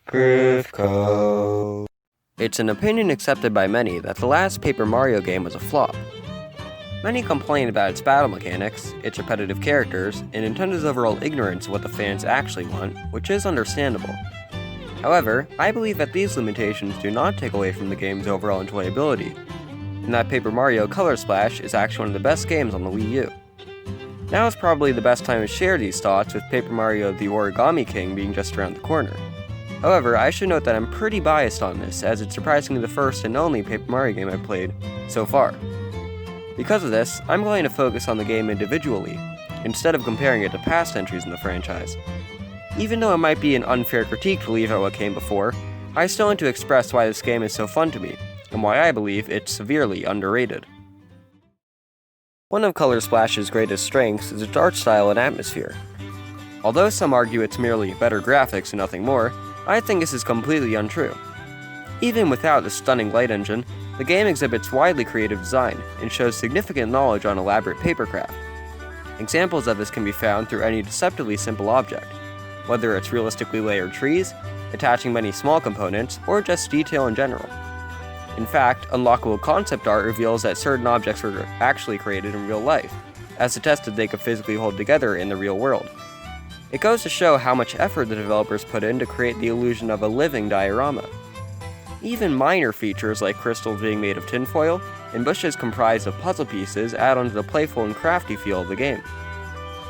Grifco. It's an opinion accepted by many that the last Paper Mario game was a flop. Many complain about its battle mechanics, its repetitive characters, and Nintendo's overall ignorance of what the fans actually want, which is understandable. However, I believe that these limitations do not take away from the game's overall enjoyability, and that Paper Mario Color Splash is actually one of the best games on the Wii U. Now is probably the best time to share these thoughts, with Paper Mario the Origami King being just around the corner. However, I should note that I'm pretty biased on this, as it's surprisingly the first and only Paper Mario game I've played so far. Because of this, I'm going to focus on the game individually, instead of comparing it to past entries in the franchise. Even though it might be an unfair critique to leave out what came before, I still want to express why this game is so fun to me, and why I believe it's severely underrated. One of Color Splash's greatest strengths is its art style and atmosphere. Although some argue it's merely better graphics and nothing more, I think this is completely untrue. Even without the stunning light engine, the game exhibits widely creative design and shows significant knowledge on elaborate papercraft. Examples of this can be found through any deceptively simple object, whether it's realistically layered trees, attaching many small components, or just detail in general. In fact, unlockable concept art reveals that certain objects were actually created in real life, as attested they could physically hold together in the real world. It goes to show how much effort the developers put in to create the illusion of a living diorama. Even minor features like crystals being made of tinfoil and bushes comprised of puzzle pieces add on to the playful and crafty feel of the game.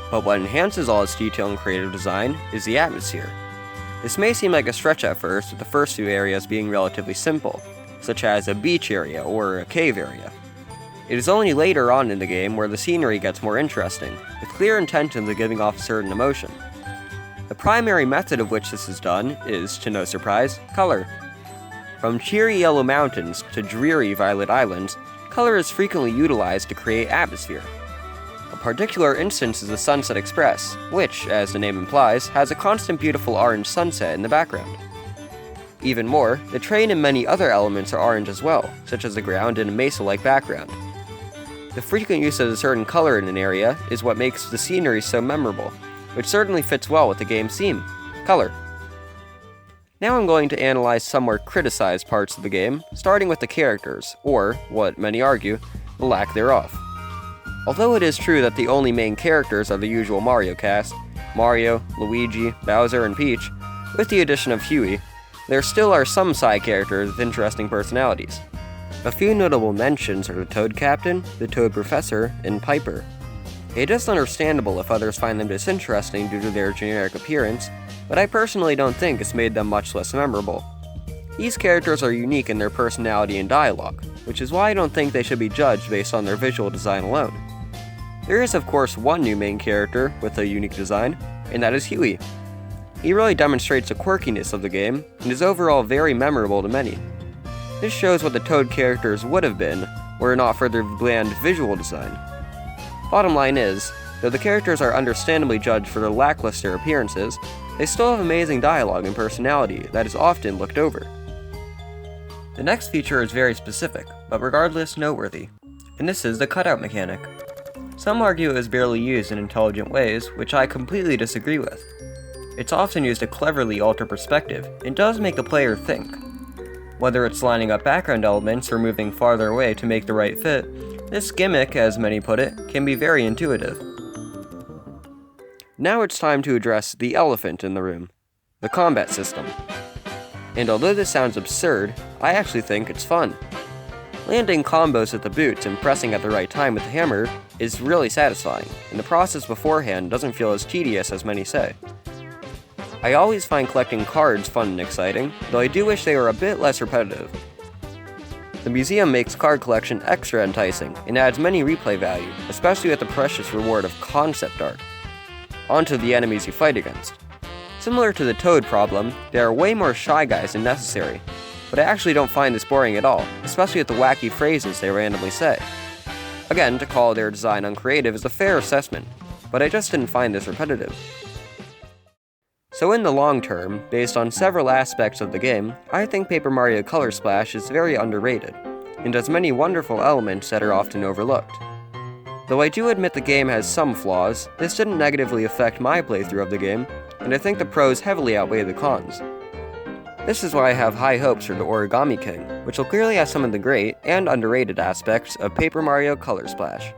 But what enhances all its detail and creative design is the atmosphere. This may seem like a stretch at first, with the first few areas being relatively simple, such as a beach area or a cave area. It is only later on in the game where the scenery gets more interesting, with clear intentions of giving off a certain emotion. The primary method of which this is done is, to no surprise, color. From cheery yellow mountains to dreary violet islands, color is frequently utilized to create atmosphere. A particular instance is the Sunset Express, which, as the name implies, has a constant beautiful orange sunset in the background. Even more, the train and many other elements are orange as well, such as the ground and a mesa-like background. The frequent use of a certain color in an area is what makes the scenery so memorable, which certainly fits well with the game's theme, color. Now I'm going to analyze some more criticized parts of the game, starting with the characters, or, what many argue, the lack thereof. Although it is true that the only main characters are the usual Mario cast, Mario, Luigi, Bowser, and Peach, with the addition of Huey, there still are some side characters with interesting personalities. A few notable mentions are the Toad Captain, the Toad Professor, and Piper. It is understandable if others find them disinteresting due to their generic appearance, but I personally don't think it's made them much less memorable. These characters are unique in their personality and dialogue, which is why I don't think they should be judged based on their visual design alone. There is of course one new main character with a unique design, and that is Huey. He really demonstrates the quirkiness of the game, and is overall very memorable to many. This shows what the Toad characters would have been, were it not for their bland visual design. Bottom line is, though the characters are understandably judged for their lackluster appearances, they still have amazing dialogue and personality that is often looked over. The next feature is very specific, but regardless noteworthy, and this is the cutout mechanic. Some argue it is barely used in intelligent ways, which I completely disagree with. It's often used to cleverly alter perspective, and does make the player think. Whether it's lining up background elements or moving farther away to make the right fit, this gimmick, as many put it, can be very intuitive. Now it's time to address the elephant in the room, the combat system. And although this sounds absurd, I actually think it's fun. Landing combos with the boots and pressing at the right time with the hammer is really satisfying, and the process beforehand doesn't feel as tedious as many say. I always find collecting cards fun and exciting, though I do wish they were a bit less repetitive. The museum makes card collection extra enticing, and adds many replay value, especially with the precious reward of concept art. Onto the enemies you fight against. Similar to the Toad problem, there are way more Shy Guys than necessary, but I actually don't find this boring at all, especially with the wacky phrases they randomly say. Again, to call their design uncreative is a fair assessment, but I just didn't find this repetitive. So in the long term, based on several aspects of the game, I think Paper Mario Color Splash is very underrated, and has many wonderful elements that are often overlooked. Though I do admit the game has some flaws, this didn't negatively affect my playthrough of the game, and I think the pros heavily outweigh the cons. This is why I have high hopes for the Origami King, which will clearly have some of the great and underrated aspects of Paper Mario Color Splash.